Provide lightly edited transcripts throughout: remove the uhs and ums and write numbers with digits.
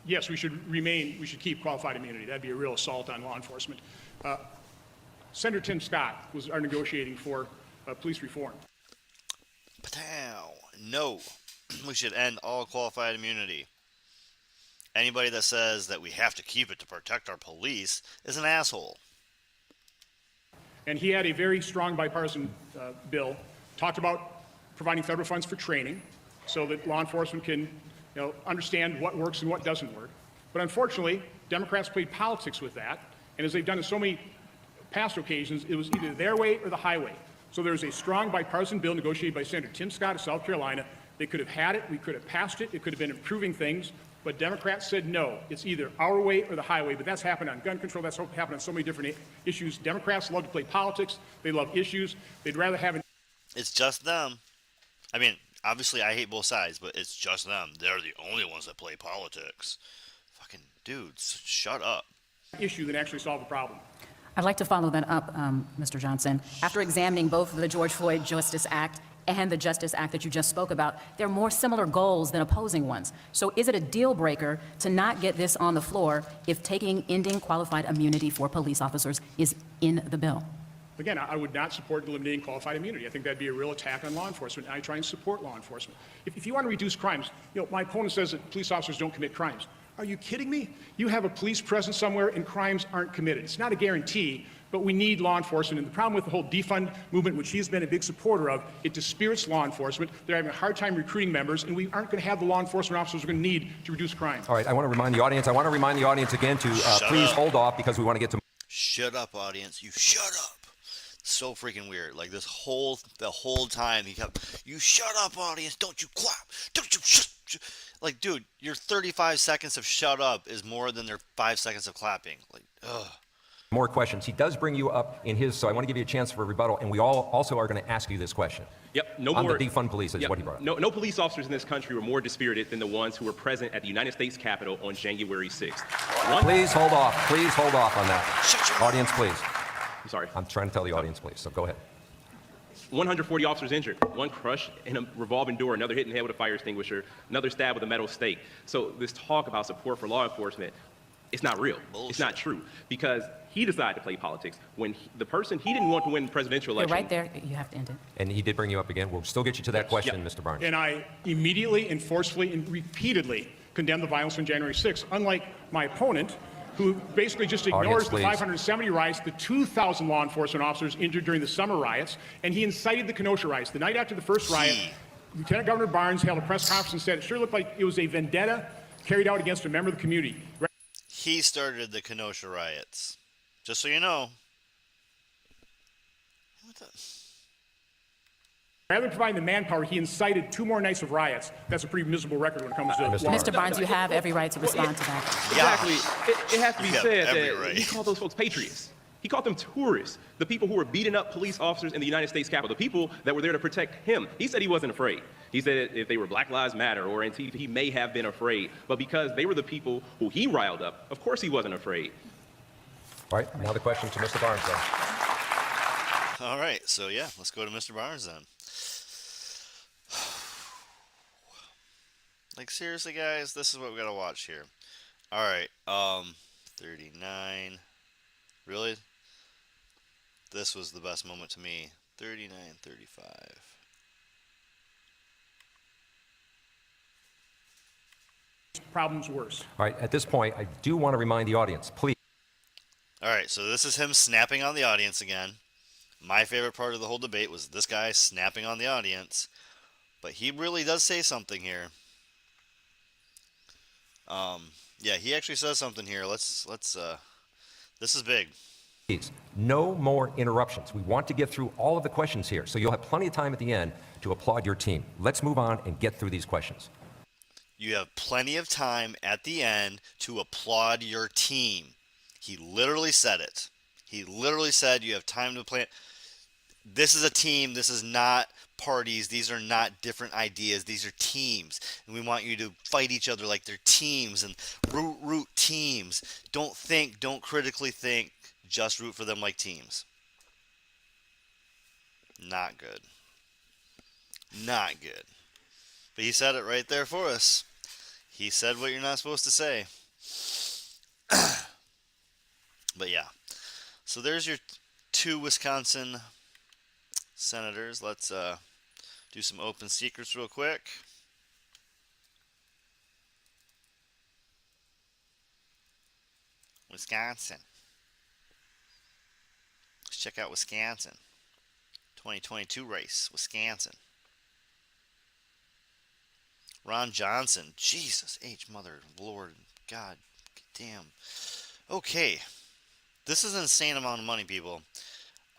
yes, we should keep qualified immunity. That'd be a real assault on law enforcement. Senator Tim Scott are negotiating for police reform. No, we should end all qualified immunity. Anybody that says that we have to keep it to protect our police is an asshole. And he had a very strong bipartisan bill, talked about providing federal funds for training so that law enforcement can understand what works and what doesn't work. But unfortunately, Democrats played politics with that, and as they've done in so many past occasions, it was either their way or the highway. So there's a strong bipartisan bill negotiated by Senator Tim Scott of South Carolina. They could have had it, we could have passed it, it could have been improving things, but Democrats said no. It's either our way or the highway, but that's happened on gun control, that's happened on so many different issues. Democrats love to play politics, they love issues, they'd rather have it. It's just them. I mean, obviously I hate both sides, but it's just them. They're the only ones that play politics. Fucking dudes, shut up. Issue than actually solve the problem. I'd like to follow that up, Mr. Johnson. After examining both the George Floyd Justice Act and the Justice Act that you just spoke about, there are more similar goals than opposing ones. So is it a deal breaker to not get this on the floor if ending qualified immunity for police officers is in the bill? Again, I would not support eliminating qualified immunity. I think that'd be a real attack on law enforcement, and I try and support law enforcement. If you want to reduce crimes, my opponent says that police officers don't commit crimes. Are you kidding me? You have a police presence somewhere and crimes aren't committed. It's not a guarantee, but we need law enforcement. And the problem with the whole defund movement, which he's been a big supporter of, it dispirits law enforcement. They're having a hard time recruiting members, and we aren't going to have the law enforcement officers we're going to need to reduce crime. All right, I want to remind the audience again to please hold off because we want to get to... Shut up, audience. You shut up. So freaking weird. Like the whole time he kept, you shut up, audience. Don't you clap. Don't you shut. Like, dude, your 35 seconds of shut up is more than their 5 seconds of clapping. Like, ugh. More questions. He does bring you up in his, so I want to give you a chance for a rebuttal, and we all also are going to ask you this question. Yep, on the defund police is what he brought up. No police officers in this country were more dispirited than the ones who were present at the United States Capitol on January 6th. Please hold off. Please hold off on that. Audience, please. I'm sorry. I'm trying to tell the audience, please, so go ahead. 140 officers injured, one crushed in a revolving door, another hit in the head with a fire extinguisher, another stabbed with a metal stake. So this talk about support for law enforcement, it's not real. Bullshit. It's not true, because he decided to play politics when he didn't want to win the presidential election. You're right there. You have to end it. And he did bring you up again. We'll still get you to that question, Mr. Barnes. And I immediately and forcefully and repeatedly condemned the violence on January 6th, unlike my opponent, who basically just ignores the 570 riots, the 2,000 law enforcement officers injured during the summer riots, and he incited the Kenosha riots. The night after the first riot, Lieutenant Governor Barnes held a press conference and said it sure looked like it was a vendetta carried out against a member of the community. He started the Kenosha riots. Just so you know. What the... Rather than providing the manpower, he incited 2 more nights of riots. That's a pretty miserable record when it comes to law. Mr. Barnes, you have every right to respond to that. Exactly. It has to be said that right. he called those folks patriots. He called them tourists, the people who were beating up police officers in the United States Capitol, the people that were there to protect him. He said he wasn't afraid. He said if they were Black Lives Matter or Antifa, he may have been afraid. But because they were the people who he riled up, of course he wasn't afraid. All right, now the question to Mr. Barnes, then. All right, so yeah, let's go to Mr. Barnes then. Like, seriously, guys, this is what we gotta watch here. All right, 39. Really? This was the best moment to me. 39, 35. Problems worse. All right, at this point, I do want to remind the audience, please. All right, so this is him snapping on the audience again. My favorite part of the whole debate was this guy snapping on the audience. But he really does say something here. Yeah, he actually says something here. Let's this is big. No more interruptions. We want to get through all of the questions here, so you'll have plenty of time at the end to applaud your team. Let's move on and get through these questions. You have plenty of time at the end to applaud your team. He literally said it. He literally said you have time to plan. This is a team. This is not parties. These are not different ideas. These are teams. And we want you to fight each other like they're teams and root teams. Don't critically think. Just root for them like teams. Not good. Not good. But he said it right there for us. He said what you're not supposed to say. But yeah. So there's your 2 Wisconsin senators. Let's do some open secrets real quick. Wisconsin. Let's check out Wisconsin. 2022 race, Wisconsin. Ron Johnson. Jesus H. Mother, Lord, God, damn. Okay. This is an insane amount of money, people.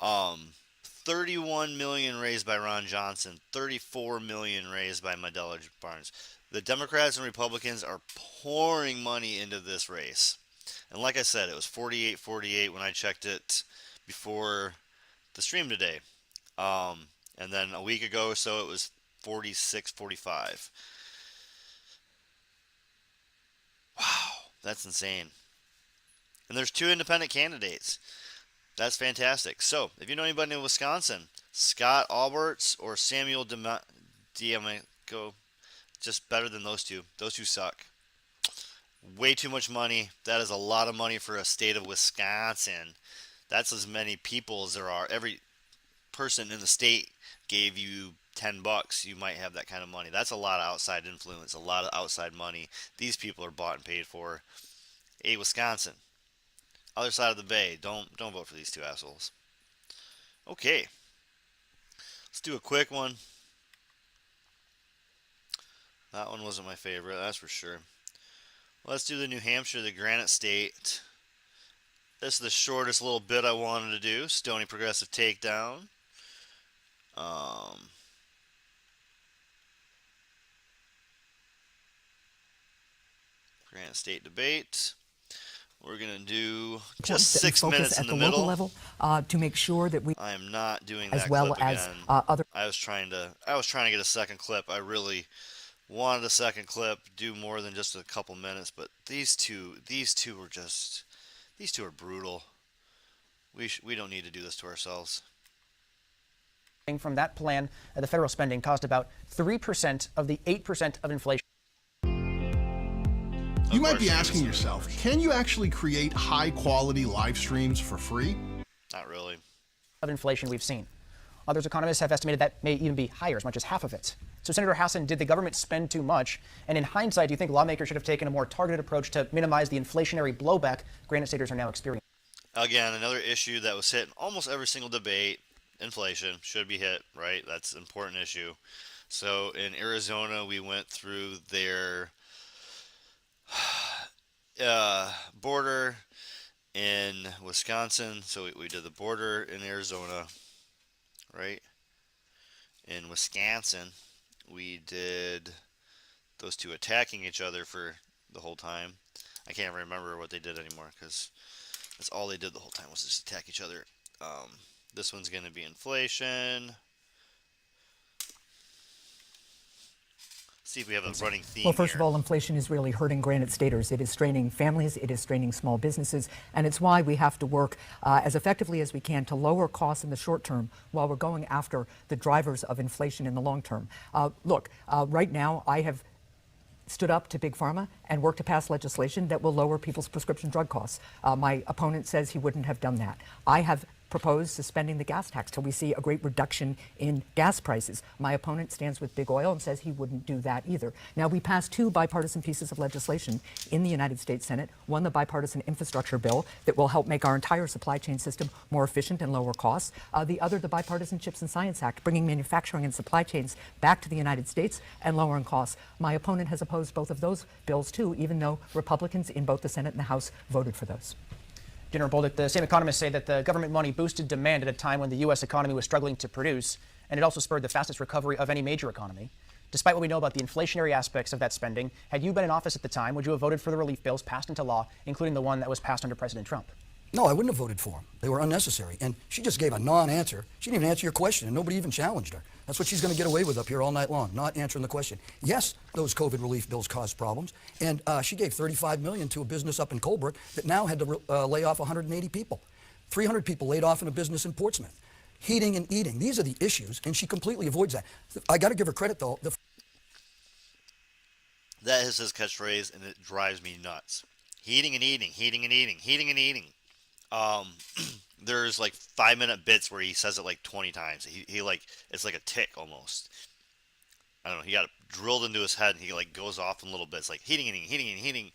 31 million raised by Ron Johnson, 34 million raised by Medella Barnes. The Democrats and Republicans are pouring money into this race. And like I said, it was 48-48 when I checked it before the stream today. And then a week ago or so, it was 46-45. Wow, that's insane. And there's 2 independent candidates. That's fantastic. So, if you know anybody in Wisconsin, Scott Alberts or Samuel Diamico, just better than those 2. Those 2 suck. Way too much money. That is a lot of money for a state of Wisconsin. That's as many people as there are. Every person in the state gave you $10. You might have that kind of money. That's a lot of outside influence, a lot of outside money. These people are bought and paid for. Hey, Wisconsin. Other side of the bay. Don't vote for these 2 assholes. Okay. Let's do a quick one. That one wasn't my favorite, that's for sure. Let's do the New Hampshire, the Granite State. This is the shortest little bit I wanted to do. Stoney Progressive Takedown. Granite State debate. We're going to do just 6 minutes in the middle. Level, to make sure that we, I am not doing that as well clip as again. other. I was trying to get a second clip. I really wanted a second clip, do more than just a couple minutes, but these two are brutal. We don't need to do this to ourselves. From that plan, the federal spending caused about 3% of the 8% of inflation. You might be asking yourself, can you actually create high-quality live streams for free? Not really. Of inflation we've seen. Others economists have estimated that may even be higher, as much as half of it. So, Senator Hassan, did the government spend too much? And in hindsight, do you think lawmakers should have taken a more targeted approach to minimize the inflationary blowback Granite Staters are now experiencing? Again, another issue that was hit in almost every single debate. Inflation should be hit, right? That's an important issue. So in Arizona, we went through their border. In Wisconsin, so we did the border in Arizona, right? In Wisconsin, we did those 2 attacking each other for the whole time. I can't remember what they did anymore because that's all they did the whole time was just attack each other. This one's going to be inflation. See if we have a running theme. Well, first here. of all, inflation is really hurting Granite Staters. It is straining families, it is straining small businesses, and it's why we have to work as effectively as we can to lower costs in the short term while we're going after the drivers of inflation in the long term. Look, right now I have stood up to Big Pharma and worked to pass legislation that will lower people's prescription drug costs. My opponent says he wouldn't have done that. I have proposed suspending the gas tax till we see a great reduction in gas prices. My opponent stands with Big Oil and says he wouldn't do that either. Now, we passed 2 bipartisan pieces of legislation in the United States Senate. One, the bipartisan infrastructure bill that will help make our entire supply chain system more efficient and lower costs. The other, the bipartisan Chips and Science Act, bringing manufacturing and supply chains back to the United States and lowering costs. My opponent has opposed both of those bills too, even though Republicans in both the Senate and the House voted for those. General Bolduc, the same economists say that the government money boosted demand at a time when the U.S. economy was struggling to produce, and it also spurred the fastest recovery of any major economy. Despite what we know about the inflationary aspects of that spending, had you been in office at the time, would you have voted for the relief bills passed into law, including the one that was passed under President Trump? No, I wouldn't have voted for them. They were unnecessary. And she just gave a non-answer. She didn't even answer your question, and nobody even challenged her. That's what she's going to get away with up here all night long, not answering the question. Yes, those COVID relief bills caused problems, and she gave $35 million to a business up in Colebrook that now had to lay off 180 people. 300 people laid off in a business in Portsmouth. Heating and eating, these are the issues, and she completely avoids that. I got to give her credit, though. That is his catchphrase, and it drives me nuts. Heating and eating, heating and eating, heating and eating. Um, there's like 5-minute bits where he says it like 20 times. He like, it's like a tick almost. I don't know. He got it drilled into his head, and he like goes off in little bits, like heating and eating, heating and heating.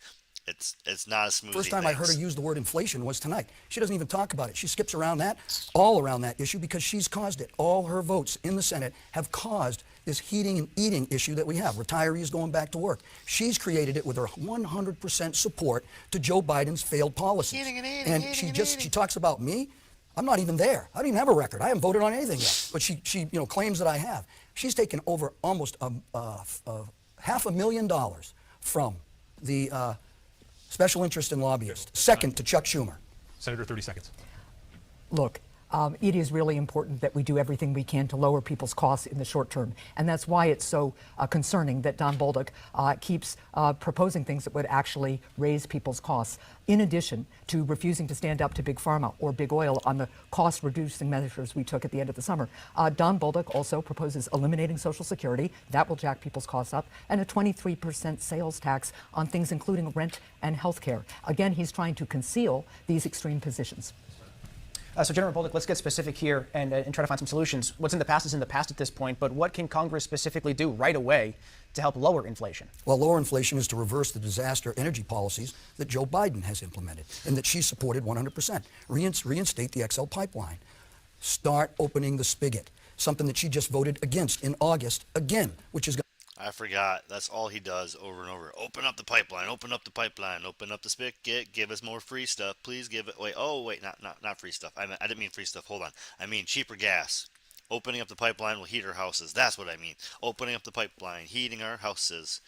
It's not as smooth. First time I heard her use the word inflation was tonight. She doesn't even talk about it. She skips around that, all around that issue, because she's caused it. All her votes in the Senate have caused this heating and eating issue that we have. Retirees going back to work. She's created it with her 100% support to Joe Biden's failed policies. Heating and eating, and she talks about me. I'm not even there. I don't even have a record. I haven't voted on anything yet. But she claims that I have. She's taken over almost $500,000 from the special interest and lobbyists, second to Chuck Schumer. Senator, 30 seconds. Look, it is really important that we do everything we can to lower people's costs in the short term. And that's why it's so concerning that Don Bolduc keeps proposing things that would actually raise people's costs, in addition to refusing to stand up to Big Pharma or Big Oil on the cost-reducing measures we took at the end of the summer. Don Bolduc also proposes eliminating Social Security. That will jack people's costs up, and a 23% sales tax on things including rent and health care. Again, he's trying to conceal these extreme positions. So, General Bolduc, let's get specific here and try to find some solutions. What's in the past is in the past at this point, but what can Congress specifically do right away to help lower inflation? Well, lower inflation is to reverse the disaster energy policies that Joe Biden has implemented and that she supported 100%. Reinstate the XL pipeline. Start opening the spigot, something that she just voted against in August again, which is going I forgot. That's all he does over and over. Open up the pipeline. Open up the pipeline. Open up the spigot. Give us more free stuff. Please give it. Wait. Oh, wait. Not free stuff. I didn't mean free stuff. Hold on. I mean cheaper gas. Opening up the pipeline will heat our houses. That's what I mean. Opening up the pipeline, heating our houses,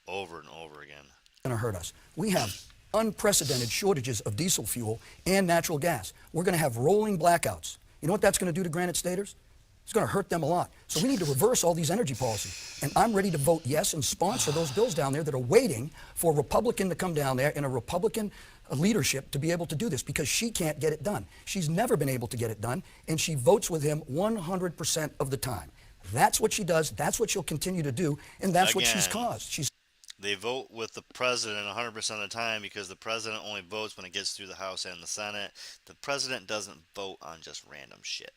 over and over again. to hurt us. We have unprecedented shortages of diesel fuel and natural gas. We're going to have rolling blackouts. You know what that's going to do to Granite Staters? It's going to hurt them a lot. So we need to reverse all these energy policies. And I'm ready to vote yes and sponsor those bills down there that are waiting for a Republican to come down there and a Republican leadership to be able to do this, because she can't get it done. She's never been able to get it done, and she votes with him 100% of the time. That's what she does. That's what she'll continue to do, and that's what she's caused. They vote with the president 100% of the time because the president only votes when it gets through the House and the Senate. The president doesn't vote on just random shit.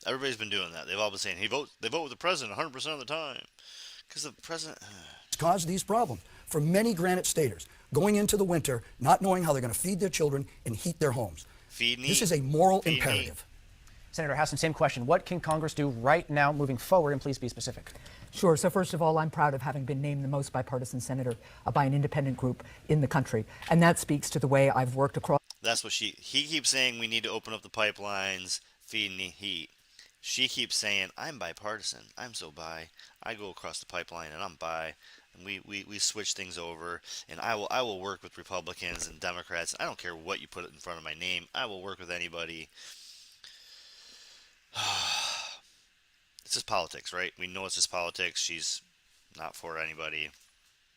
Everybody's been doing that. They've all been saying they vote with the president 100% of the time because the president caused these problems for many Granite Staters going into the winter, not knowing how they're going to feed their children and heat their homes. This is a moral imperative. Senator Hassan, same question. What can Congress do right now moving forward, and please be specific? Sure. So first of all, I'm proud of having been named the most bipartisan senator by an independent group in the country. And that speaks to the way I've worked across. That's what he keeps saying, we need to open up the pipelines, feed and heat. She keeps saying, I'm bipartisan. I'm so bi. I go across the pipeline and I'm bi. And we switch things over. And I will work with Republicans and Democrats. I don't care what you put in front of my name. I will work with anybody. It's just politics, right? We know it's just politics. She's not for anybody.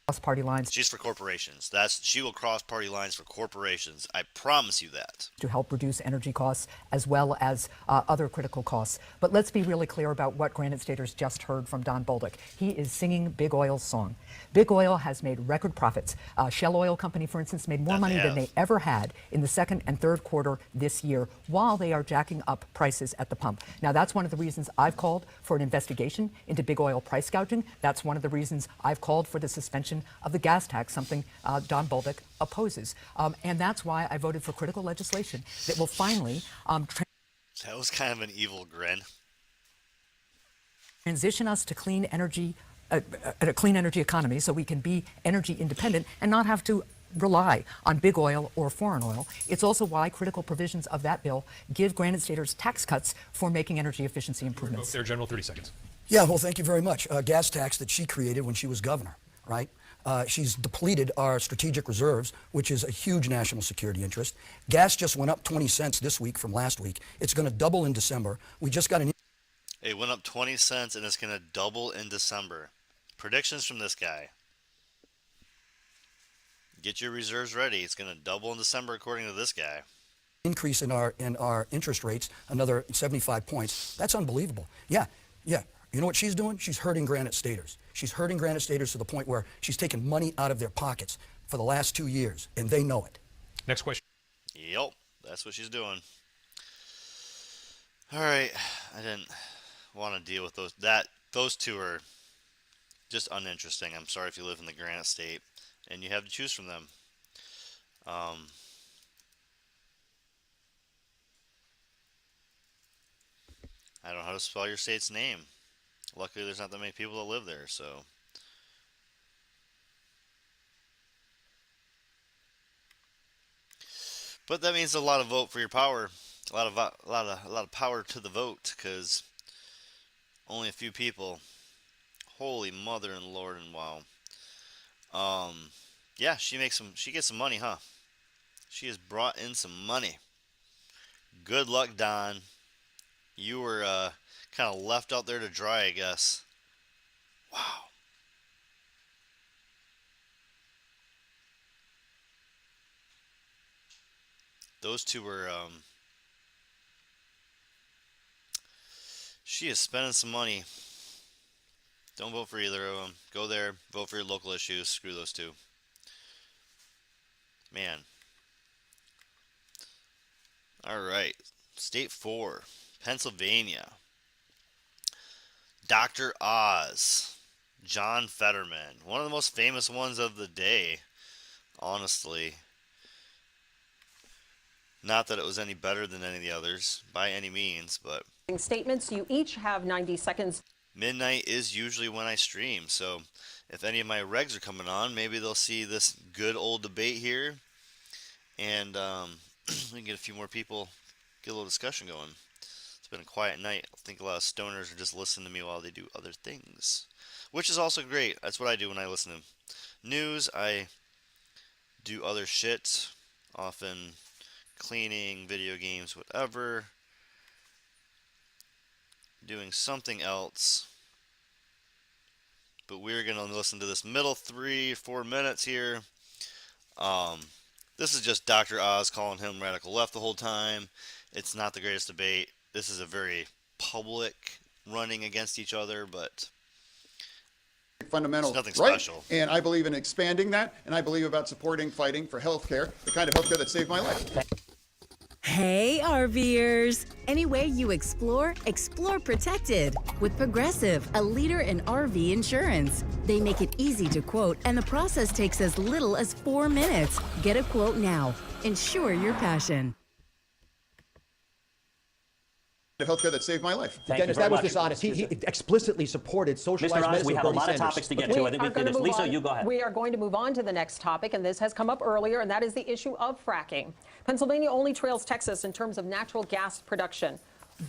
Cross party lines. She's for corporations. She will cross party lines for corporations. I promise you that. To help reduce energy costs as well as other critical costs. But let's be really clear about what Granite Staters just heard from Don Bolduc. He is singing Big Oil's song. Big Oil has made record profits. Shell Oil Company, for instance, made more money than they ever had in the second and third quarter this year, while they are jacking up prices at the pump. Now, that's one of the reasons I've called for an investigation into Big Oil price gouging. That's one of the reasons I've called for the suspension of the gas tax, something Don Bolduc opposes. And that's why I voted for critical legislation that will finally that was kind of an evil grin. Transition us to clean energy, a clean energy economy, so we can be energy independent and not have to rely on big oil or foreign oil. It's also why critical provisions of that bill give Granite Staters tax cuts for making energy efficiency improvements. There, General, 30 seconds. Yeah, well, thank you very much. Gas tax that she created when she was governor, right? She's depleted our strategic reserves, which is a huge national security interest. Gas just went up 20 cents this week from last week. It's going to double in December. We just got an... It went up 20 cents and it's going to double in December. Predictions from this guy. Get your reserves ready. It's going to double in December according to this guy. Increase in our interest rates, another 75 points. That's unbelievable. Yeah. You know what she's doing? She's hurting Granite Staters. She's hurting Granite Staters to the point where she's taken money out of their pockets for the last 2 years, and they know it. Next question. Yep, that's what she's doing. All right, I didn't want to deal with those. Those two are just uninteresting. I'm sorry if you live in the Granite State and you have to choose from them. I don't know how to spell your state's name. Luckily, there's not that many people that live there, so. But that means a lot of vote for your power, a lot of power to the vote, because only a few people. Holy mother and Lord and wow. Yeah, she gets some money, huh? She has brought in some money. Good luck, Don. You were kind of left out there to dry, I guess. Wow. Those two were, she is spending some money. Don't vote for either of them. Go there, vote for your local issues. Screw those two. Man. All right. State 4, Pennsylvania. Dr. Oz. John Fetterman. One of the most famous ones of the day, honestly. Not that it was any better than any of the others, by any means, but... Statements. You each have 90 seconds. Midnight is usually when I stream, so if any of my regs are coming on, maybe they'll see this good old debate here, and we can get a few more people, get a little discussion going. It's been a quiet night. I think a lot of stoners are just listening to me while they do other things, which is also great. That's what I do when I listen to news. I do other shit, often cleaning, video games, whatever. Doing something else, but we're gonna listen to this middle 3-4 minutes here. This is just Dr. Oz calling him radical left the whole time. It's not the greatest debate. This is a very public running against each other, but fundamental it's nothing right, special. And I believe in expanding that, and I believe about supporting fighting for health care, the kind of health care that saved my life. Hey, RVers! Any way you explore, explore protected. With Progressive, a leader in RV insurance. They make it easy to quote, and the process takes as little as 4 minutes. Get a quote now. Insure your passion. The healthcare that saved my life. Dennis, that was dishonest. He explicitly supported socialized Mr. Oz, medicine. we have a Bernie lot of Sanders. topics to get to. I think we finished. Lisa, you go ahead. We are going to move on to the next topic, and this has come up earlier, and that is the issue of fracking. Pennsylvania only trails Texas in terms of natural gas production.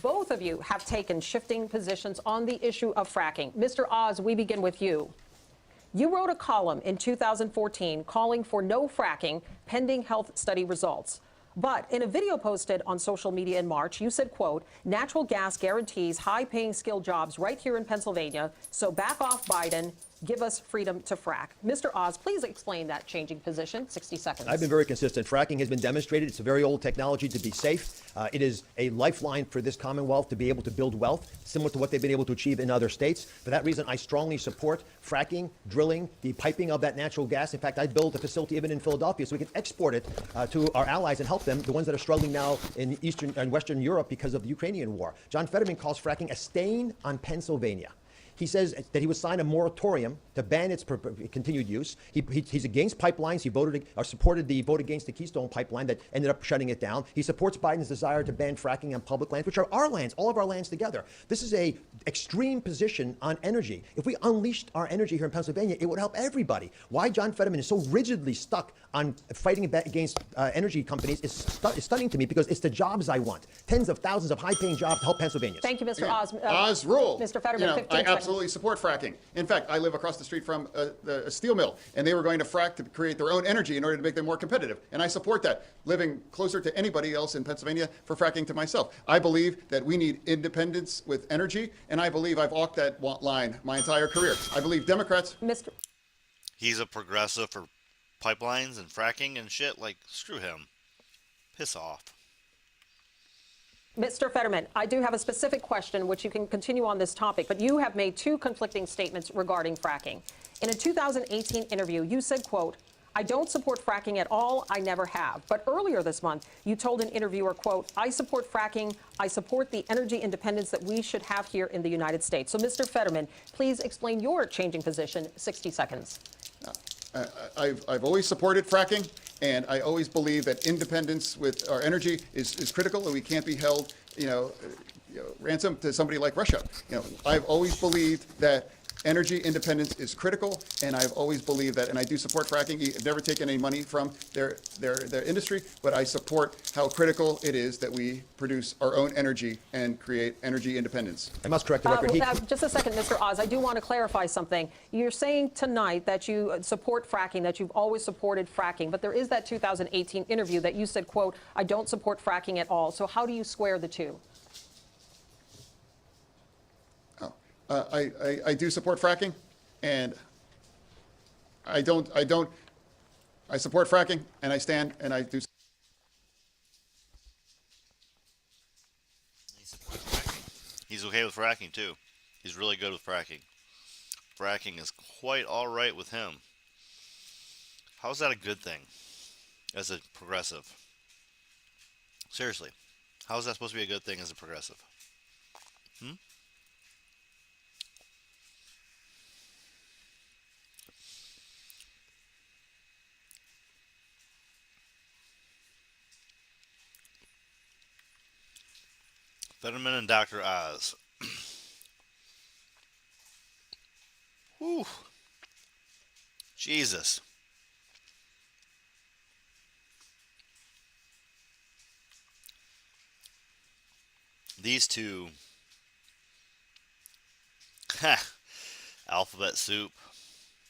Both of you have taken shifting positions on the issue of fracking. Mr. Oz, we begin with you. You wrote a column in 2014 calling for no fracking pending health study results. But in a video posted on social media in March, you said, quote, natural gas guarantees high-paying skilled jobs right here in Pennsylvania, so back off Biden, give us freedom to frack. Mr. Oz, please explain that changing position. 60 seconds. I've been very consistent. Fracking has been demonstrated. It's a very old technology to be safe. It is a lifeline for this Commonwealth to be able to build wealth, similar to what they've been able to achieve in other states. For that reason, I strongly support fracking, drilling, the piping of that natural gas. In fact, I built a facility even in Philadelphia so we can export it to our allies and help them, the ones that are struggling now in Eastern and Western Europe because of the Ukrainian war. John Fetterman calls fracking a stain on Pennsylvania. He says that he would sign a moratorium to ban its continued use. He's against pipelines. He supported the vote against the Keystone pipeline that ended up shutting it down. He supports Biden's desire to ban fracking on public lands, which are our lands, all of our lands together. This is a extreme position on energy. If we unleashed our energy here in Pennsylvania, it would help everybody. Why John Fetterman is so rigidly stuck on fighting against energy companies is stunning to me, because it's the jobs I want. Tens of thousands of high-paying jobs to help Pennsylvanians. Thank you, Mr. Oz. Oz rule. Mr. Fetterman, 15 I seconds. absolutely support fracking. In fact, I live across the street from a steel mill, and they were going to frack to create their own energy in order to make them more competitive. And I support that, living closer to anybody else in Pennsylvania for fracking to myself. I believe that we need independence with energy, and I believe I've walked that line my entire career. I believe Democrats... He's a progressive for pipelines and fracking and shit. Like, screw him. Piss off. Mr. Fetterman, I do have a specific question, which you can continue on this topic, but you have made two conflicting statements regarding fracking. In a 2018 interview, you said, quote, "I don't support fracking at all. I never have." But earlier this month, you told an interviewer, quote, "I support fracking. I support the energy independence that we should have here in the United States." So, Mr. Fetterman, please explain your changing position. 60 seconds. I've always supported fracking, and I always believe that independence with our energy is critical, and we can't be held, ransom to somebody like Russia. I've always believed that energy independence is critical, and I've always believed that, and I do support fracking. I've never taken any money from their industry, but I support how critical it is that we produce our own energy and create energy independence. I must correct the record. Just a second, Mr. Oz. I do want to clarify something. You're saying tonight that you support fracking, that you've always supported fracking, but there is that 2018 interview that you said, quote, "I don't support fracking at all." So how do you square the two? I do support fracking, and I support fracking, and I stand, and I do. He supports fracking. He's okay with fracking too. He's really good with fracking. Fracking is quite all right with him. How is that a good thing as a progressive? Seriously, how is that supposed to be a good thing as a progressive? Fetterman and Dr. Oz. Whew. Jesus. These two. Alphabet soup.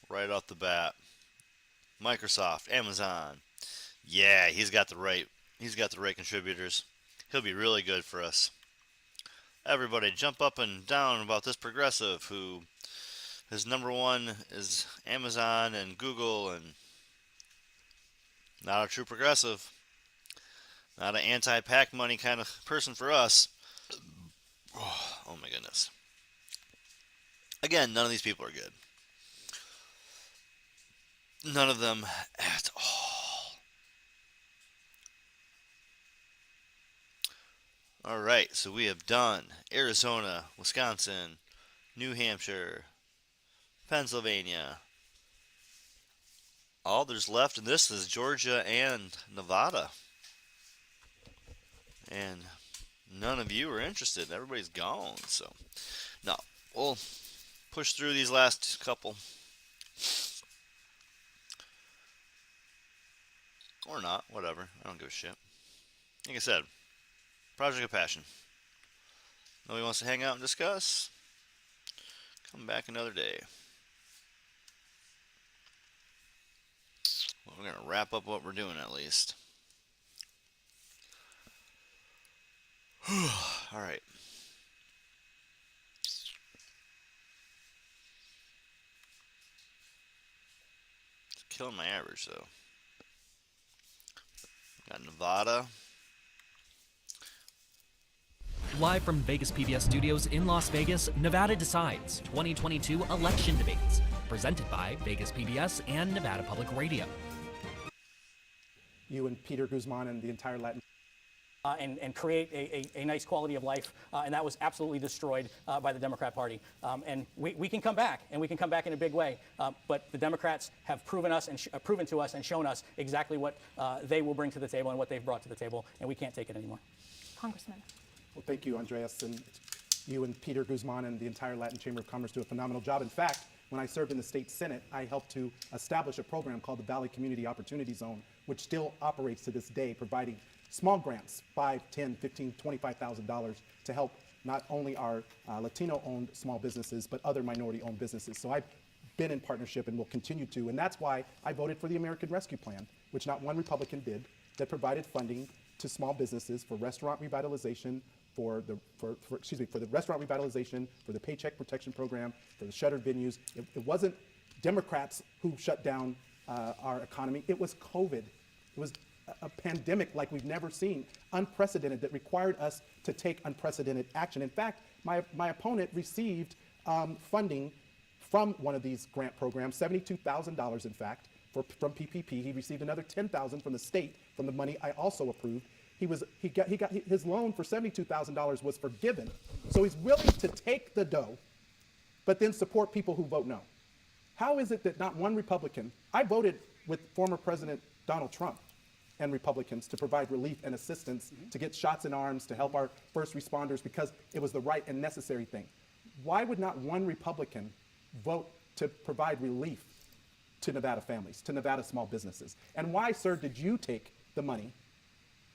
Right off the bat. Microsoft, Amazon. Yeah, he's got the right contributors. He'll be really good for us. Everybody jump up and down about this progressive who his number one is Amazon and Google, and not a true progressive. Not an anti-PAC money kind of person for us. Oh my goodness. Again, none of these people are good. None of them at all. All right, so we have done Arizona, Wisconsin, New Hampshire, Pennsylvania. All there's left in this is Georgia and Nevada. And none of you are interested. Everybody's gone. So, no, we'll push through these last couple. Or not, whatever. I don't give a shit. Like I said, Project of Passion. Nobody wants to hang out and discuss? Come back another day. Well, we're going to wrap up what we're doing at least. All right. It's killing my average, though. Got Nevada. Live from Vegas PBS Studios in Las Vegas, Nevada Decides 2022 Election Debates. Presented by Vegas PBS and Nevada Public Radio. You and Peter Guzman and the entire Latin... and create a nice quality of life, and that was absolutely destroyed by the Democrat Party. And we can come back, and we can come back in a big way. But the Democrats have proven to us and shown us exactly what they will bring to the table and what they've brought to the table, and we can't take it anymore. Congressman. Well, thank you, Andreas, and you and Peter Guzman and the entire Latin Chamber of Commerce do a phenomenal job. In fact, when I served in the state Senate, I helped to establish a program called the Valley Community Opportunity Zone, which still operates to this day, providing small grants, $5,000, $10,000, $15,000, $25,000 to help not only our Latino-owned small businesses, but other minority-owned businesses. So I've been in partnership and will continue to, and that's why I voted for the American Rescue Plan, which not one Republican did, that provided funding to small businesses for restaurant revitalization, for the restaurant revitalization, for the Paycheck Protection Program, for the shuttered venues. It wasn't Democrats who shut down our economy. It was COVID. It was a pandemic like we've never seen, unprecedented, that required us to take unprecedented action. In fact, my opponent received funding from one of these grant programs, $72,000 in fact, from PPP. He received another $10,000 from the state from the money I also approved. He got his loan for $72,000 was forgiven. So he's willing to take the dough, but then support people who vote no. How is it that not one Republican, I voted with former President Donald Trump and Republicans to provide relief and assistance, to get shots in arms, to help our first responders because it was the right and necessary thing. Why would not one Republican vote to provide relief to Nevada families, to Nevada small businesses? And why, sir, did you take the money,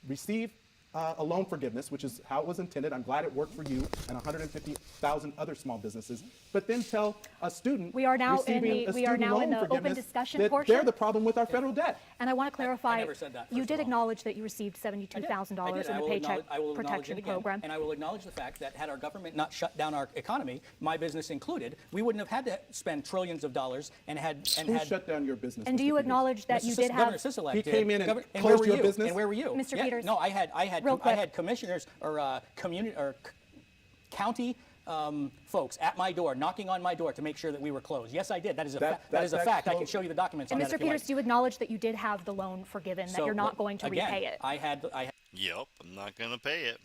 receive a loan forgiveness, which is how it was intended? I'm glad it worked for you and 150,000 other small businesses. But then tell a student we are now in the open discussion portion. They're the problem with our federal debt. And I want to clarify. I never said that. You did acknowledge that you received $72,000 in the Paycheck Protection Program. And I will acknowledge the fact that had our government not shut down our economy, my business included, we wouldn't have had to spend trillions of dollars and had. Who shut down your business? And do you acknowledge that you did have? Governor Sisolak he did. came in and closed your business. And where were you? Mr. Peters. No, I had commissioners or community or county folks at my door, knocking on my door to make sure that we were closed. Yes, I did. That is a fact. I can show you the documents on And that. Mr. Peters, do you acknowledge that you did have the loan forgiven, that you're not going to repay it? I had. Yep, I'm not gonna pay it.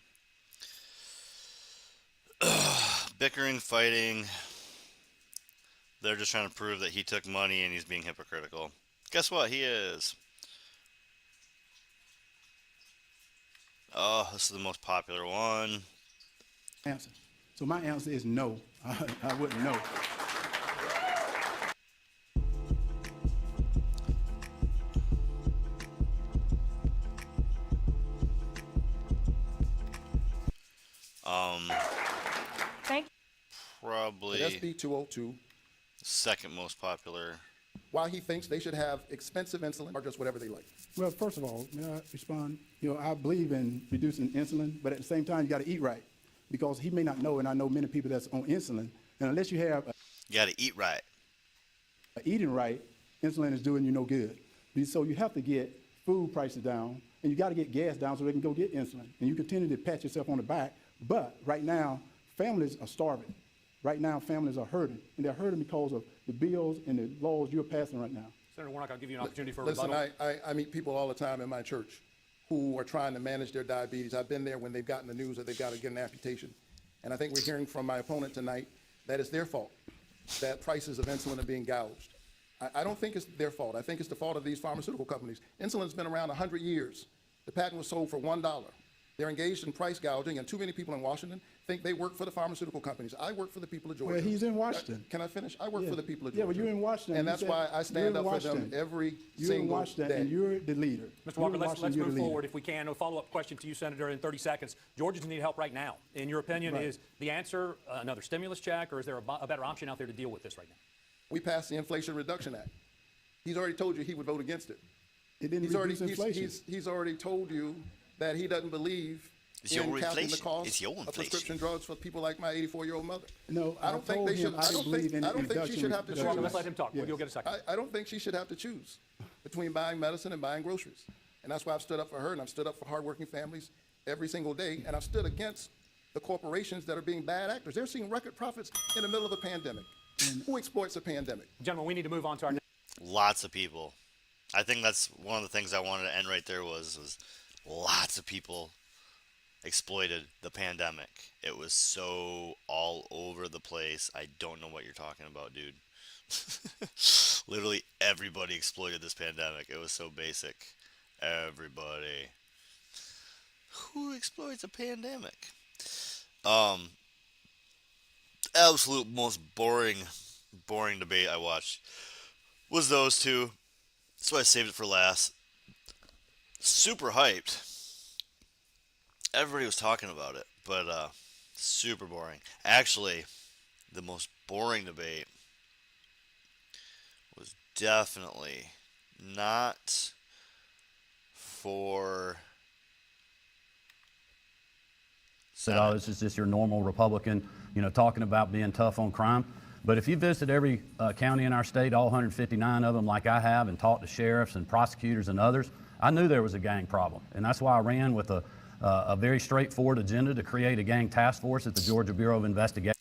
Bickering, fighting. They're just trying to prove that he took money and he's being hypocritical. Guess what? He is. Oh, this is the most popular one. Answer. So my answer is no. I wouldn't know. Thank. Probably. SB 202. Second most popular. Why he thinks they should have expensive insulin or just whatever they like. Well, first of all, may I respond? I believe in reducing insulin, but at the same time, you got to eat right, because he may not know, and I know many people that's on insulin, and unless you have you got to eat right. Eating right, insulin is doing you no good. So you have to get food prices down, and you got to get gas down so they can go get insulin. And you continue to pat yourself on the back, but right now, families are starving. Right now, families are hurting, and they're hurting because of the bills and the laws you're passing right now. Senator Warnock, I'll give you an opportunity for a Listen, rebuttal. I meet people all the time in my church who are trying to manage their diabetes. I've been there when they've gotten the news that they've got to get an amputation. And I think we're hearing from my opponent tonight that it's their fault that prices of insulin are being gouged. I don't think it's their fault. I think it's the fault of these pharmaceutical companies. Insulin's been around 100 years. The patent was sold for $1. They're engaged in price gouging, and too many people in Washington think they work for the pharmaceutical companies. I work for the people of Georgia. Well, he's in Washington. Can I finish? I work for the people of Georgia. Yeah, but you're in Washington. And that's why I stand up for them every you're single in Washington, day. And you're the leader. Mr. Walker, let's move forward if we can. A follow-up question to you, Senator, in 30 seconds. Georgians need help right now. In your opinion, is the answer another stimulus check, or is there a better option out there to deal with this right now? We passed the Inflation Reduction Act. He's already told you he would vote against it. It didn't reduce inflation. He's already told you that he doesn't believe in capping the cost of prescription drugs for people like my 84-year-old mother. No, I don't think they should. I don't think she should have to choose. Let's let him talk. Yes. You'll get a second. I don't think she should have to choose between buying medicine and buying groceries. And that's why I've stood up for her, and I've stood up for hardworking families every single day, and I've stood against the corporations that are being bad actors. They're seeing record profits in the middle of a pandemic. Who exploits a pandemic? Gentlemen, we need to move on to our next. Lots of people. I think that's one of the things I wanted to end right there was lots of people exploited the pandemic. It was so all over the place. I don't know what you're talking about, dude. Literally everybody exploited this pandemic. It was so basic. Everybody. Who exploits a pandemic? Absolute most boring debate I watched was those two. So I saved it for last. Super hyped. Everybody was talking about it, but super boring. Actually, the most boring debate was definitely not for Said, oh, this is just your normal Republican, talking about being tough on crime. But if you visit every county in our state, all 159 of them like I have, and talked to sheriffs and prosecutors and others, I knew there was a gang problem. And that's why I ran with a very straightforward agenda to create a gang task force at the Georgia Bureau of Investigation.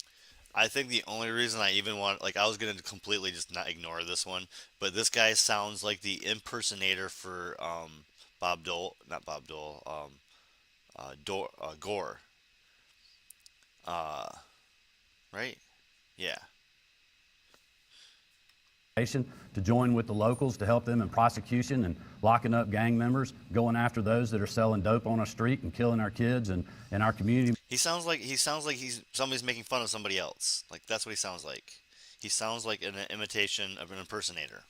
I think the only reason I even want, like, I was going to completely just not ignore this one, but this guy sounds like the impersonator for Gore. Right? Yeah. To join with the locals to help them in prosecution and locking up gang members, going after those that are selling dope on our street and killing our kids and our community. He sounds like somebody's making fun of somebody else. Like, that's what he sounds like. He sounds like an imitation of an impersonator.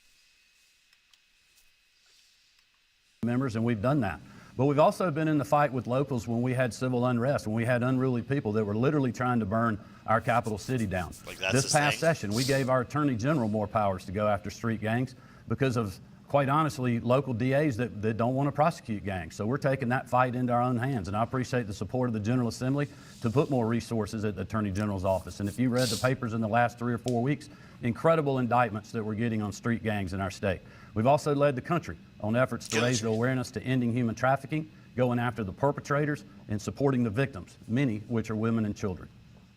Members, and we've done that. But we've also been in the fight with locals when we had civil unrest, when we had unruly people that were literally trying to burn our capital city down. Like, that's this past session, we gave our Attorney General more powers to go after street gangs because of, quite honestly, local DAs that don't want to prosecute gangs. So we're taking that fight into our own hands, and I appreciate the support of the General Assembly to put more resources at the Attorney General's office. And if you read the papers in the last 3 or 4 weeks, incredible indictments that we're getting on street gangs in our state. We've also led the country on efforts to raise the awareness to ending human trafficking, going after the perpetrators, and supporting the victims, many which are women and children.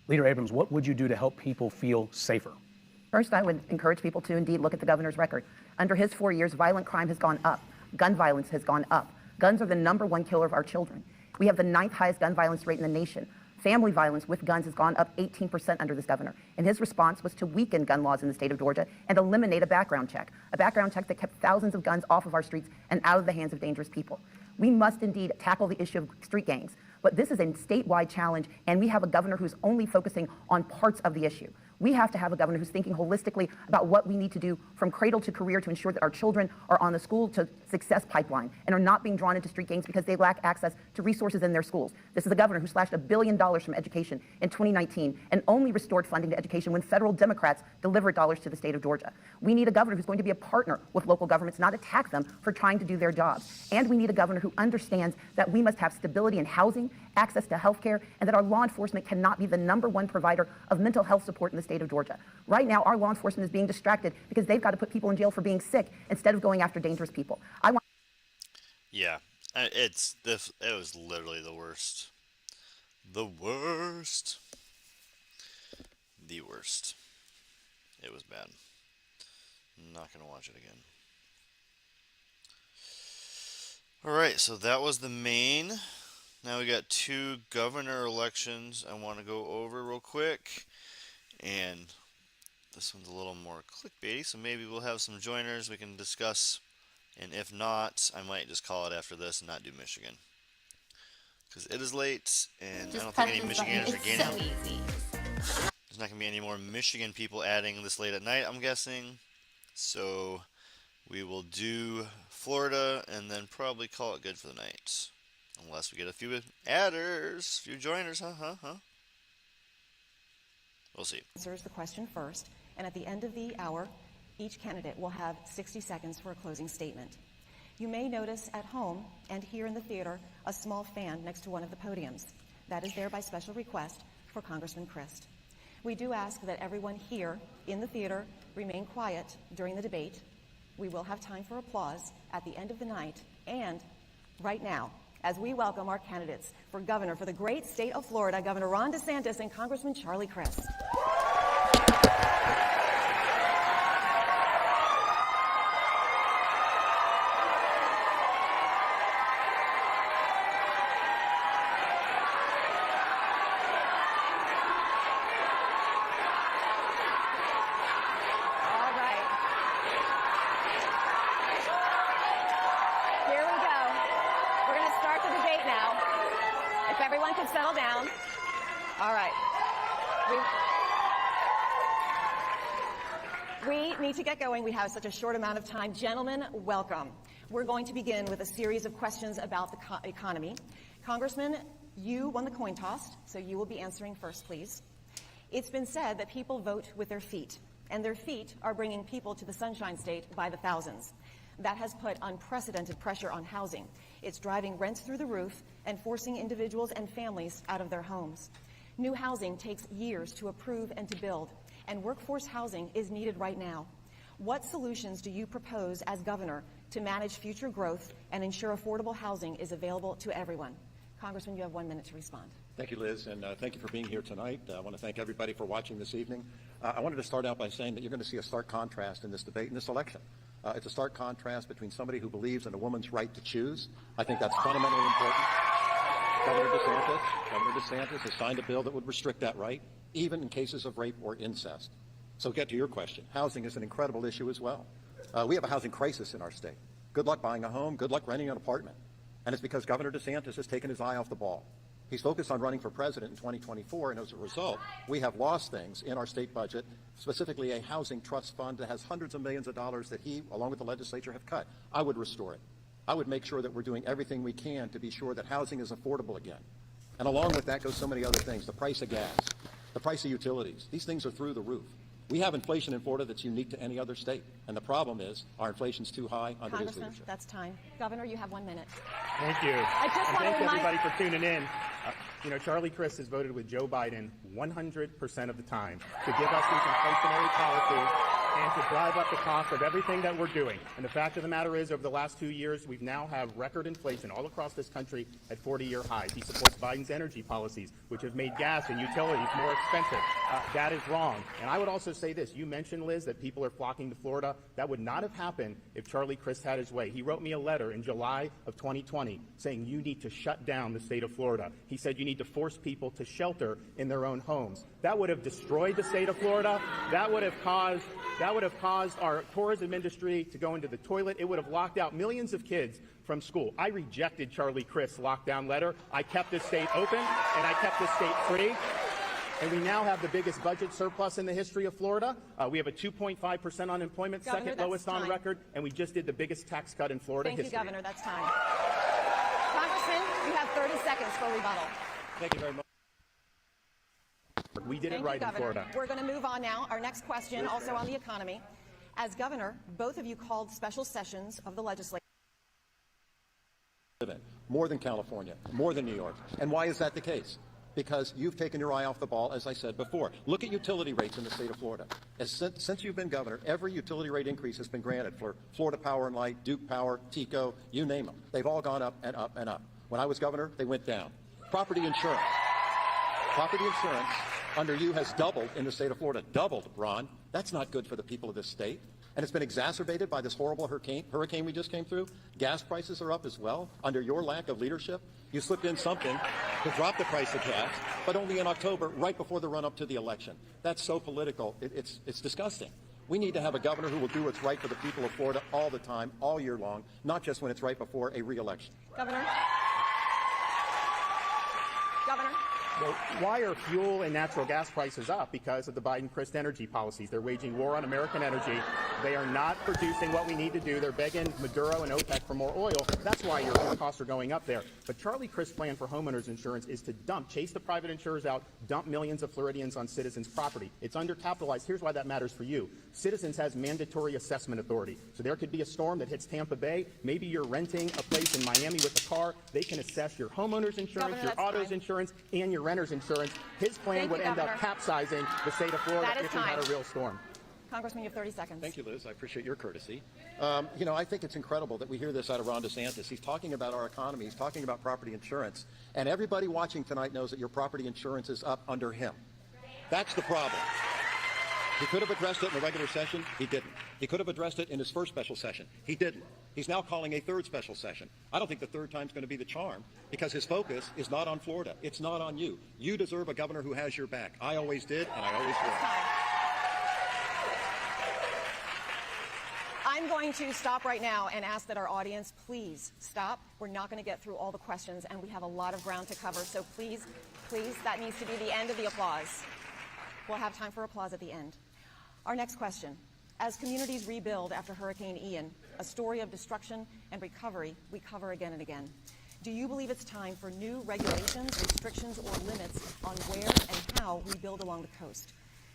Leader Abrams, what would you do to help people feel safer? First, I would encourage people to indeed look at the governor's record. Under his 4 years, violent crime has gone up. Gun violence has gone up. Guns are the #1 killer of our children. We have the 9th highest gun violence rate in the nation. Family violence with guns has gone up 18% under this governor. And his response was to weaken gun laws in the state of Georgia and eliminate a background check that kept thousands of guns off of our streets and out of the hands of dangerous people. We must indeed tackle the issue of street gangs. But this is a statewide challenge, and we have a governor who's only focusing on parts of the issue. We have to have a governor who's thinking holistically about what we need to do from cradle to career to ensure that our children are on the school to success pipeline and are not being drawn into street gangs because they lack access to resources in their schools. This is a governor who slashed $1 billion from education in 2019 and only restored funding to education when federal Democrats delivered dollars to the state of Georgia. We need a governor who's going to be a partner with local governments, not attack them for trying to do their jobs. And we need a governor who understands that we must have stability in housing, access to health care, and that our law enforcement cannot be the #1 provider of mental health support in the state of Georgia. Right now, our law enforcement is being distracted because they've got to put people in jail for being sick instead of going after dangerous people. Yeah, it was literally the worst. The worst. The worst. It was bad. I'm not going to watch it again. Alright, so that was the main. Now we got 2 governor elections I want to go over real quick. And this one's a little more clickbaity, so maybe we'll have some joiners we can discuss. And if not, I might just call it after this and not do Michigan. Because it is late, and I don't think any Michiganders are gaining. There's not going to be any more Michigan people adding this late at night, I'm guessing. So we will do Florida and then probably call it good for the night. Unless we get a few adders, a few joiners, huh? We'll see. Answers the question first, and at the end of the hour, each candidate will have 60 seconds for a closing statement. You may notice at home and here in the theater a small fan next to one of the podiums. That is there by special request for Congressman Christ. We do ask that everyone here in the theater remain quiet during the debate. We will have time for applause at the end of the night and right now, as we welcome our candidates for governor for the great state of Florida, Governor Ron DeSantis and Congressman Charlie Crist. Settle down. All right. We need to get going. We have such a short amount of time. Gentlemen, welcome. We're going to begin with a series of questions about the economy. Congressman, you won the coin toss, so you will be answering first, please. It's been said that people vote with their feet, and their feet are bringing people to the Sunshine State by the thousands. That has put unprecedented pressure on housing. It's driving rents through the roof and forcing individuals and families out of their homes. New housing takes years to approve and to build, and workforce housing is needed right now. What solutions do you propose as governor to manage future growth and ensure affordable housing is available to everyone? Congressman, you have 1 minute to respond. Thank you, Liz, and thank you for being here tonight. I want to thank everybody for watching this evening. I wanted to start out by saying that you're going to see a stark contrast in this debate, in this election. It's a stark contrast between somebody who believes in a woman's right to choose. I think that's fundamentally important. Governor DeSantis has signed a bill that would restrict that right, even in cases of rape or incest. So get to your question. Housing is an incredible issue as well. We have a housing crisis in our state. Good luck buying a home. Good luck renting an apartment. And it's because Governor DeSantis has taken his eye off the ball. He's focused on running for president in 2024, and as a result, we have lost things in our state budget, specifically a housing trust fund that has hundreds of millions of dollars that he, along with the legislature, have cut. I would restore it. I would make sure that we're doing everything we can to be sure that housing is affordable again. And along with that goes so many other things, the price of gas, the price of utilities. These things are through the roof. We have inflation in Florida that's unique to any other state. And the problem is our inflation's too high under his Congressman, leadership. that's time. Governor, you have 1 minute. Thank you. I just and want to thank remind everybody for tuning in. Charlie Crist has voted with Joe Biden 100% of the time to give us these inflationary policies and to drive up the cost of everything that we're doing. And the fact of the matter is, over the last 2 years, we've now have record inflation all across this country at 40-year highs. He supports Biden's energy policies, which have made gas and utilities more expensive. That is wrong. And I would also say this. You mentioned, Liz, that people are flocking to Florida. That would not have happened if Charlie Crist had his way. He wrote me a letter in July of 2020 saying you need to shut down the state of Florida. He said you need to force people to shelter in their own homes. That would have destroyed the state of Florida. That would have caused our tourism industry to go into the toilet. It would have locked out millions of kids from school. I rejected Charlie Crist's lockdown letter. I kept this state open, and I kept this state free. And we now have the biggest budget surplus in the history of Florida. We have a 2.5% unemployment, Governor, second lowest on time. record, and we just did the biggest tax cut in Florida Thank history. you, Governor. That's time. Congressman, you have 30 seconds for rebuttal. Thank you very much. We did Thank it right you, in Governor. Florida. We're going to move on now. Our next question, also on the economy. As governor, both of you called special sessions of the legislature. More than California, more than New York. And why is that the case? Because you've taken your eye off the ball, as I said before. Look at utility rates in the state of Florida. Since you've been governor, every utility rate increase has been granted for Florida Power and Light, Duke Power, TECO, you name them. They've all gone up and up and up. When I was governor, they went down. Property insurance. Property insurance under you has doubled in the state of Florida. Doubled, Ron. That's not good for the people of this state. And it's been exacerbated by this horrible hurricane we just came through. Gas prices are up as well. Under your lack of leadership, you slipped in something to drop the price of gas, but only in October, right before the run-up to the election. That's so political. It's disgusting. We need to have a governor who will do what's right for the people of Florida all the time, all year long, not just when it's right before a re-election. Governor? Well, why are fuel and natural gas prices up? Because of the Biden-Crist energy policies. They're waging war on American energy. They are not producing what we need to do. They're begging Maduro and OPEC for more oil. That's why your costs are going up there. But Charlie Crist's plan for homeowners insurance is to chase the private insurers out, dump millions of Floridians on Citizens' property. It's undercapitalized. Here's why that matters for you. Citizens has mandatory assessment authority. So there could be a storm that hits Tampa Bay. Maybe you're renting a place in Miami with a car. They can assess your homeowners insurance, Governor, your autos insurance, and your renter's insurance. His plan would end up capsizing the state of Florida if we had a real storm. Congressman, you have 30 seconds. Thank you, Liz. I appreciate your courtesy. I think it's incredible that we hear this out of Ron DeSantis. He's talking about our economy. He's talking about property insurance. And everybody watching tonight knows that your property insurance is up under him. That's the problem. He could have addressed it in the regular session. He didn't. He could have addressed it in his first special session. He didn't. He's now calling a third special session. I don't think the third time's going to be the charm because his focus is not on Florida. It's not on you. You deserve a governor who has your back. I always did, and I always will. I'm going to stop right now and ask that our audience please stop. We're not going to get through all the questions, and we have a lot of ground to cover. So please, that needs to be the end of the applause. We'll have time for applause at the end. Our next question. As communities rebuild after Hurricane Ian, a story of destruction and recovery we cover again and again. Do you believe it's time for new regulations, restrictions, or limits on where and how we build along the coast?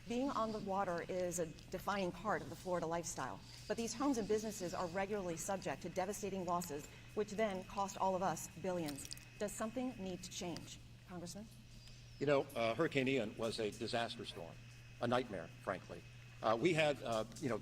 Being on the water is a defining part of the Florida lifestyle, but these homes and businesses are regularly subject to devastating losses, which then cost all of us billions. Does something need to change? Congressman? Hurricane Ian was a disaster storm. a nightmare, frankly. We had,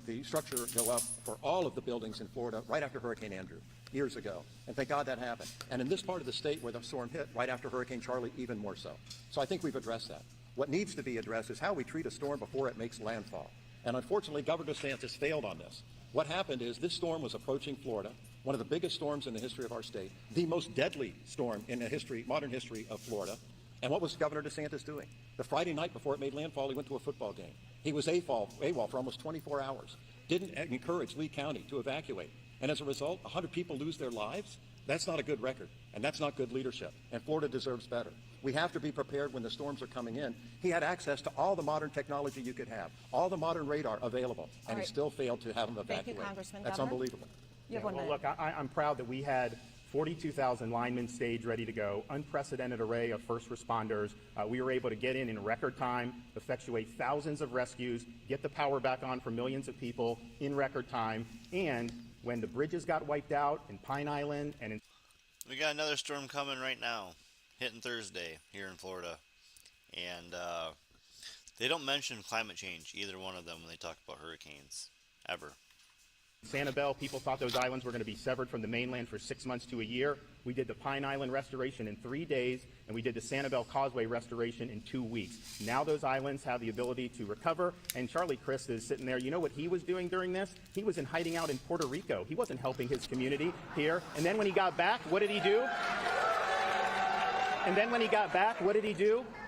the structure go up for all of the buildings in Florida right after Hurricane Andrew years ago. And thank God that happened. And in this part of the state where the storm hit, right after Hurricane Charlie, even more so. So I think we've addressed that. What needs to be addressed is how we treat a storm before it makes landfall. And unfortunately, Governor DeSantis failed on this. What happened is this storm was approaching Florida, one of the biggest storms in the history of our state, the most deadly storm in the modern history of Florida. And what was Governor DeSantis doing? The Friday night before it made landfall, he went to a football game. He was AWOL for almost 24 hours. Didn't encourage Lee County to evacuate. And as a result, 100 people lose their lives. That's not a good record, and that's not good leadership. And Florida deserves better. We have to be prepared when the storms are coming in. He had access to all the modern technology you could have, all the modern radar available, and he still failed to have them evacuate. Thank you, Congressman. That's Governor? unbelievable. You have 1 minute. Look, I'm proud that we had 42,000 linemen staged ready to go, unprecedented array of first responders. We were able to get in record time, effectuate thousands of rescues, get the power back on for millions of people in record time, and when the bridges got wiped out in Pine Island and in... We got another storm coming right now, hitting Thursday here in Florida. And they don't mention climate change, either one of them, when they talk about hurricanes, ever. Sanibel, people thought those islands were going to be severed from the mainland for 6 months to a year. We did the Pine Island restoration in 3 days, and we did the Sanibel Causeway restoration in 2 weeks. Now those islands have the ability to recover, and Charlie Crist is sitting there. You know what he was doing during this? He was in hiding out in Puerto Rico. He wasn't helping his community here. And then when he got back, what did he do?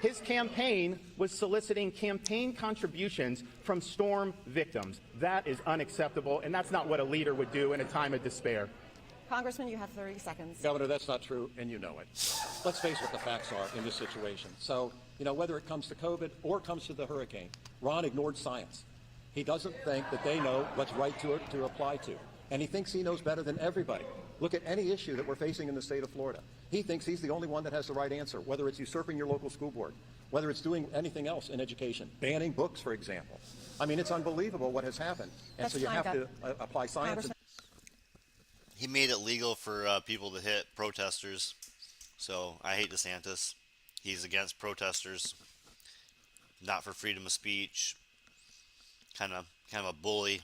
His campaign was soliciting campaign contributions from storm victims. That is unacceptable, and that's not what a leader would do in a time of despair. Congressman, you have 30 seconds. Governor, that's not true, and you know it. Let's face what the facts are in this situation. So, whether it comes to COVID or comes to the hurricane, Ron ignored science. He doesn't think that they know what's right to apply to. And he thinks he knows better than everybody. Look at any issue that we're facing in the state of Florida. He thinks he's the only one that has the right answer, whether it's usurping your local school board, whether it's doing anything else in education, banning books, for example. I mean, it's unbelievable what has happened. And so you have to apply science. He made it legal for people to hit protesters. So I hate DeSantis. He's against protesters, not for freedom of speech. Kind of a bully.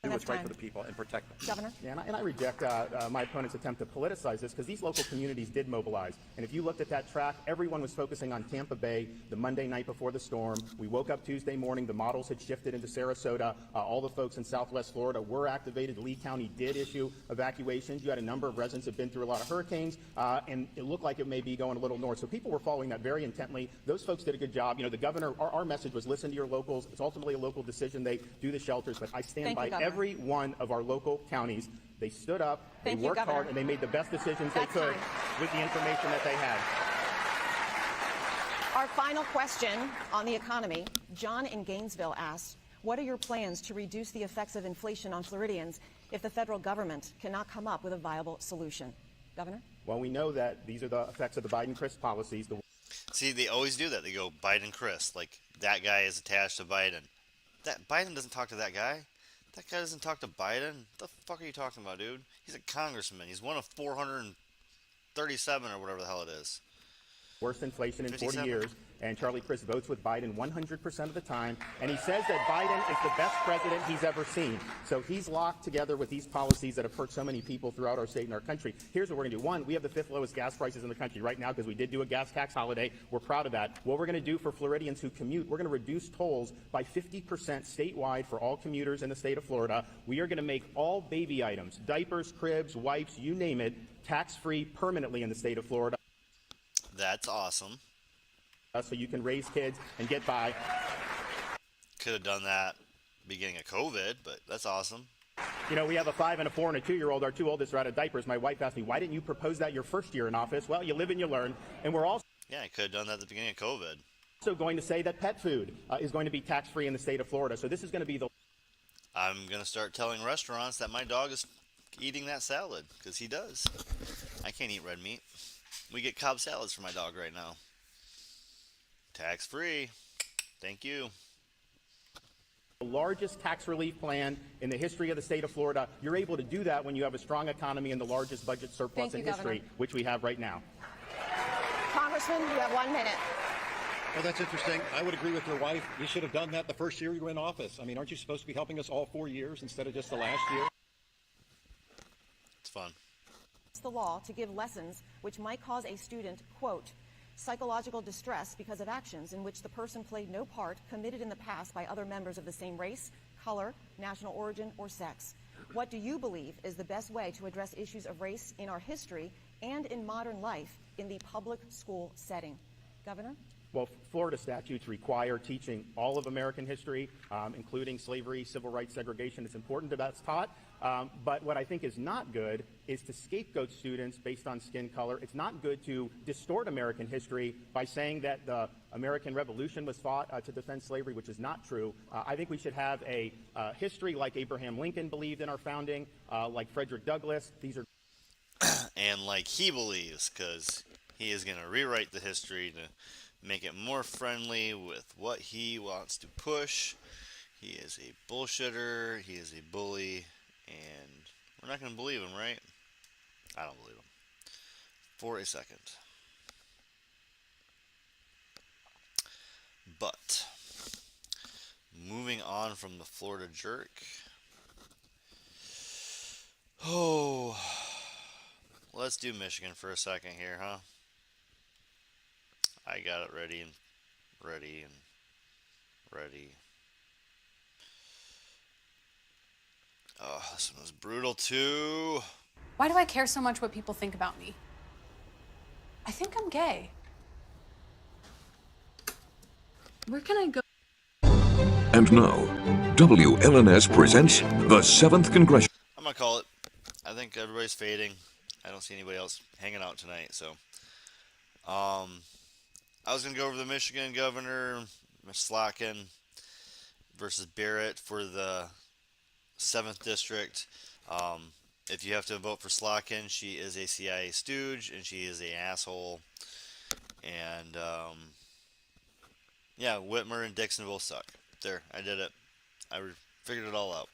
Do what's right for the people and protect them. Governor? Yeah, and I reject my opponent's attempt to politicize this, because these local communities did mobilize. And if you looked at that track, everyone was focusing on Tampa Bay the Monday night before the storm. We woke up Tuesday morning, the models had shifted into Sarasota. All the folks in Southwest Florida were activated. Lee County did issue evacuations. You had a number of residents who have been through a lot of hurricanes, and it looked like it may be going a little north. So people were following that very intently. Those folks did a good job. The governor, our message was listen to your locals. It's ultimately a local decision. They do the shelters, but I stand by every one of our local counties. They stood up, they worked hard, and they made the best decisions they could with the information that they had. Our final question on the economy. John in Gainesville asks, what are your plans to reduce the effects of inflation on Floridians if the federal government cannot come up with a viable solution? Governor? Well, we know that these are the effects of the Biden-Crist policies. See, they always do that. They go Biden-Crist, like that guy is attached to Biden. That Biden doesn't talk to that guy. That guy doesn't talk to Biden. What the fuck are you talking about, dude? He's a congressman. He's one of 437 or whatever the hell it is. Worst inflation in 57. 40 years, and Charlie Crist votes with Biden 100% of the time, and he says that Biden is the best president he's ever seen. So he's locked together with these policies that have hurt so many people throughout our state and our country. Here's what we're going to do. One, we have the 5th lowest gas prices in the country right now because we did do a gas tax holiday. We're proud of that. What we're going to do for Floridians who commute, we're going to reduce tolls by 50% statewide for all commuters in the state of Florida. We are going to make all baby items, diapers, cribs, wipes, you name it, tax-free permanently in the state of Florida. That's awesome. So you can raise kids and get by. Could have done that beginning of COVID, but that's awesome. We have a 5 and a 4 and a 2-year-old. Our 2 oldest are out of diapers. My wife asked me, why didn't you propose that your first year in office? Well, you live and you learn. And we're also I could have done that at the beginning of COVID. Also going to say that pet food is going to be tax-free in the state of Florida. So this is going to be the... I'm going to start telling restaurants that my dog is eating that salad, because he does. I can't eat red meat. We get Cobb salads for my dog right now. Tax-free. Thank you. The largest tax relief plan in the history of the state of Florida. You're able to do that when you have a strong economy and the largest budget surplus in history, which we have right now. Congressman, you have 1 minute. Well, that's interesting. I would agree with your wife. You should have done that the first year you were in office. I mean, aren't you supposed to be helping us all 4 years instead of just the last year? It's fun. The law to give lessons which might cause a student, quote, psychological distress because of actions in which the person played no part committed in the past by other members of the same race, color, national origin, or sex. What do you believe is the best way to address issues of race in our history and in modern life in the public school setting? Governor? Well, Florida statutes require teaching all of American history, including slavery, civil rights, segregation. It's important that that's taught. But what I think is not good is to scapegoat students based on skin color. It's not good to distort American history by saying that the American Revolution was fought to defend slavery, which is not true. I think we should have a history like Abraham Lincoln believed in our founding, like Frederick Douglass. These are And like he believes, because he is going to rewrite the history to make it more friendly with what he wants to push. He is a bullshitter. He is a bully. And we're not going to believe him, right? I don't believe him. For a second. But, moving on from the Florida jerk. Oh, let's do Michigan for a second here, huh? I got it ready. Oh, this one was brutal too. Why do I care so much what people think about me? I think I'm gay. Where can I go? And now, WLNS presents the 7th Congressional. I'm going to call it. I think everybody's fading. I don't see anybody else hanging out tonight, so. I was going to go over the Michigan governor, Ms. Slotkin, versus Barrett for the 7th district. If you have to vote for Slotkin, she is a CIA stooge and she is an asshole. And yeah, Whitmer and Dixon both suck. There, I did it. I figured it all out.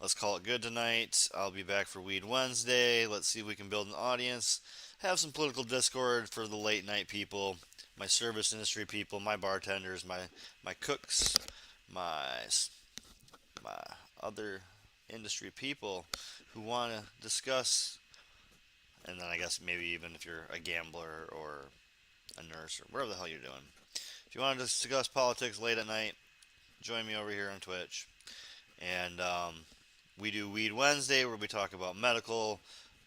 Let's call it good tonight. I'll be back for Weed Wednesday. Let's see if we can build an audience. Have some political discord for the late night people, my service industry people, my bartenders, my cooks, my other industry people who want to discuss, and then I guess maybe even if you're a gambler or a nurse or whatever the hell you're doing. If you want to discuss politics late at night, join me over here on Twitch. And we do Weed Wednesday where we talk about medical.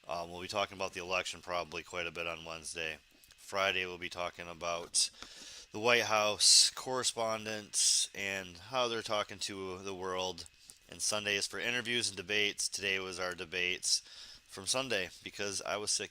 We'll be talking about the election probably quite a bit on Wednesday. Friday we'll be talking about the White House correspondents and how they're talking to the world. And Sunday is for interviews and debates. Today was our debates from Sunday because I was sick